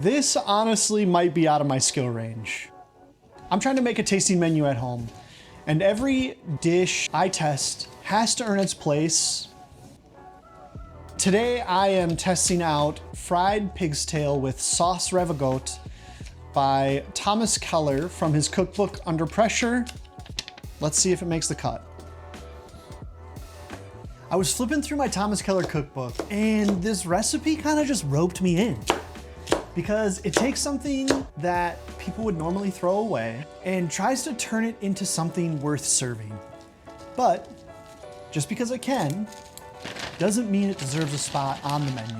This honestly might be out of my skill range. I'm trying to make a tasting menu at home, and every dish I test has to earn its place. Today I am testing out fried pig's tail with sauce ravigote by Thomas Keller from his cookbook Under Pressure. Let's see if it makes the cut. I was flipping through my Thomas Keller cookbook and this recipe kind of just roped me in because it takes something that people would normally throw away and tries to turn it into something worth serving. But just because it can, doesn't mean it deserves a spot on the menu.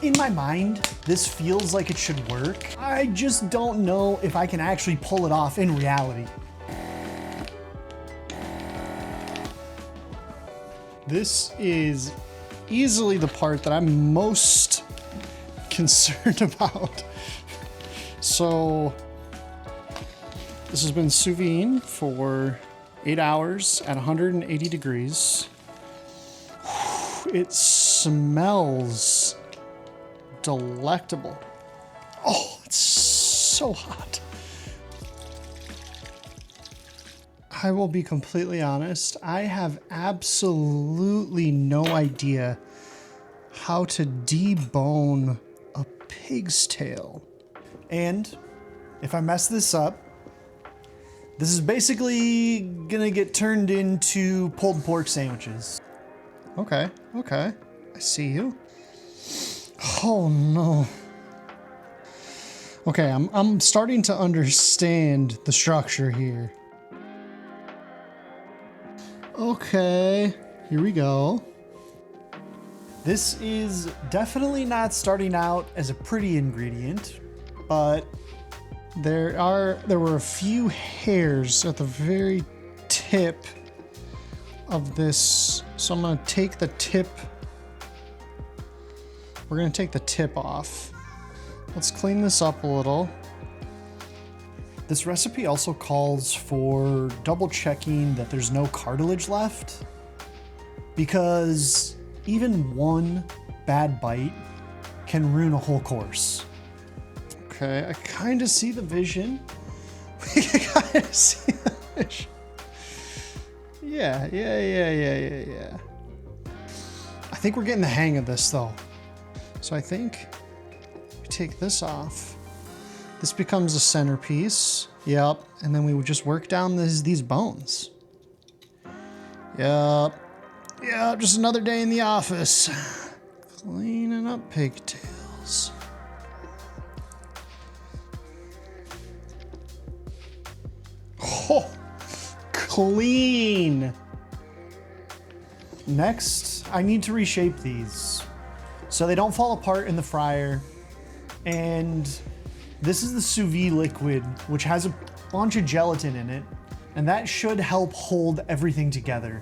In my mind, this feels like it should work. I just don't know if I can actually pull it off in reality. This is easily the part that I'm most concerned about. So this has been sous vide for 8 hours at 180 degrees. It smells delectable. Oh, it's so hot. I will be completely honest. I have absolutely no idea how to debone a pig's tail. And if I mess this up, this is basically gonna get turned into pulled pork sandwiches. Okay, I see you. Oh no. Okay, I'm starting to understand the structure here. Okay, here we go. This is definitely not starting out as a pretty ingredient, but there were a few hairs at the very tip of this. So I'm gonna take the tip. We're gonna take the tip off. Let's clean this up a little. This recipe also calls for double checking that there's no cartilage left, because even one bad bite can ruin a whole course. Okay, I kind of see the vision. We kind of see the vision. Yeah. I think we're getting the hang of this though. So I think we take this off. This becomes a centerpiece. Yep. And then we would just work down these bones. Yep. Just another day in the office. Cleaning up pigtails. Oh, clean. Next, I need to reshape these so they don't fall apart in the fryer. And this is the sous vide liquid, which has a bunch of gelatin in it, and that should help hold everything together.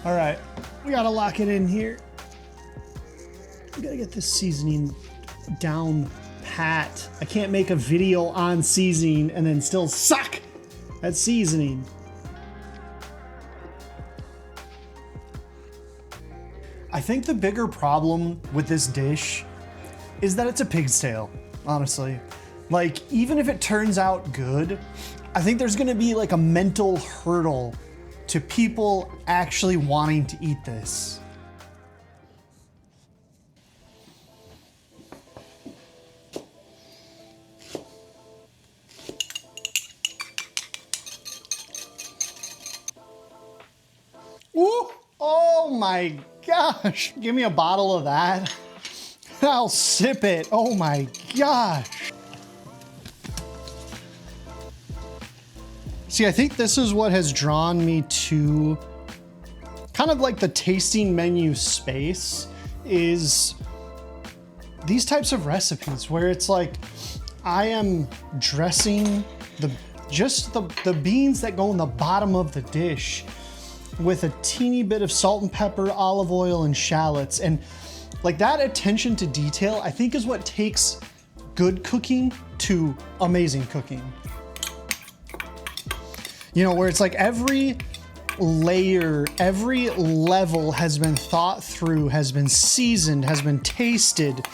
All right, we gotta lock it in here. We gotta get this seasoning down pat. I can't make a video on seasoning and then still suck at seasoning. I think the bigger problem with this dish is that it's a pig's tail, honestly. Like, even if it turns out good, I think there's gonna be like a mental hurdle to people actually wanting to eat this. Ooh, oh my gosh. Give me a bottle of that. I'll sip it. Oh my gosh. See, I think this is what has drawn me to kind of like the tasting menu space, is these types of recipes where it's like I am dressing the beans that go in the bottom of the dish with a teeny bit of salt and pepper, olive oil, and shallots. And like that attention to detail, I think, is what takes good cooking to amazing cooking. You know, where it's like every layer, every level has been thought through, has been seasoned, has been tasted.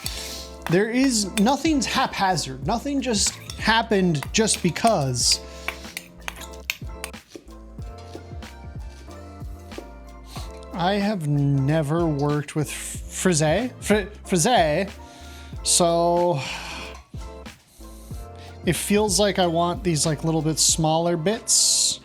Nothing's haphazard. Nothing just happened just because. I have never worked with frisee, so it feels like I want these like little bit smaller bits.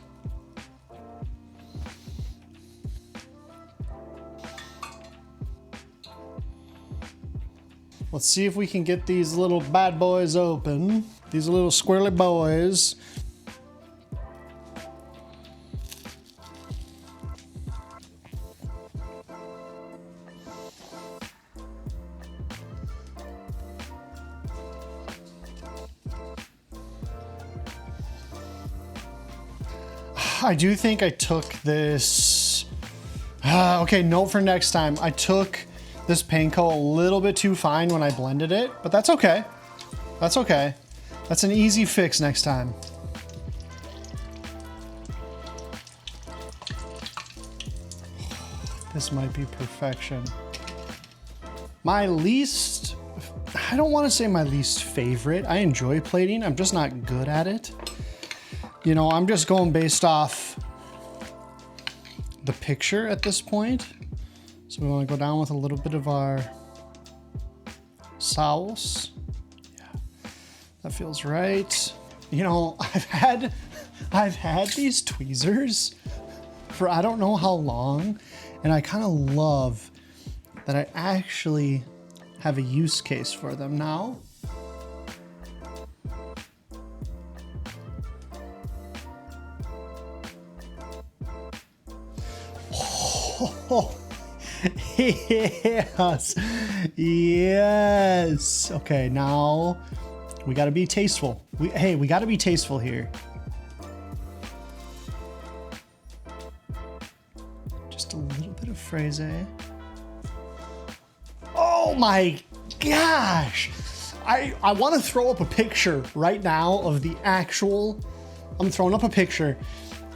Let's see if we can get these little bad boys open. These little squirrely boys. I do think I took this. Okay, note for next time. I took this panko a little bit too fine when I blended it, but that's okay. That's okay. That's an easy fix next time. This might be perfection. My least, I don't want to say my least favorite. I enjoy plating. I'm just not good at it. You know, I'm just going based off the picture at this point. So we want to go down with a little bit of our sauce. Yeah, that feels right. You know, I've had these tweezers for I don't know how long, and I kind of love that I actually have a use case for them now. Oh, yes, yes. Okay, now we gotta be tasteful. We gotta be tasteful here. Just a little bit of fraise. Oh my gosh. I want to throw up a picture right now of the actual, I'm throwing up a picture.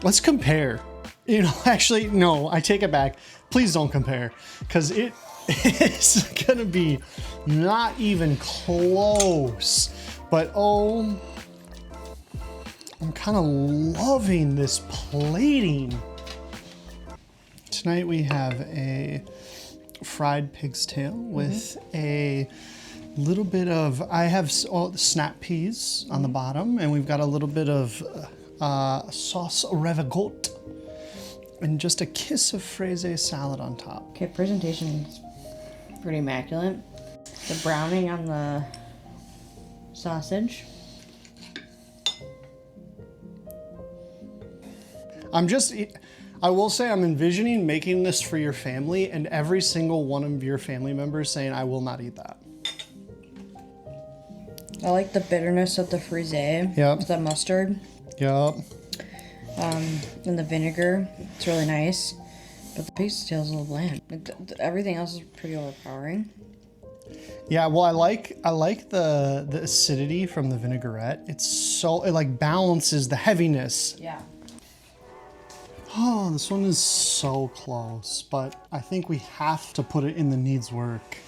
Let's compare. You know, actually, no, I take it back. Please don't compare, because it is gonna be not even close. But oh, I'm kind of loving this plating. Tonight we have a fried pig's tail with a little bit of, I have snap peas on the bottom, and we've got a little bit of sauce ravigote. And just a kiss of fraise salad on top. Okay, presentation's pretty immaculate. The browning on the sausage. I will say I'm envisioning making this for your family and every single one of your family members saying, I will not eat that. I like the bitterness of the fraise. Yep. The mustard. Yep. And the vinegar, it's really nice, but the pig's tail is a little bland. Everything else is pretty overpowering. Yeah, well, I like the acidity from the vinaigrette. It like balances the heaviness. Yeah. Oh, this one is so close, but I think we have to put it in the needs work.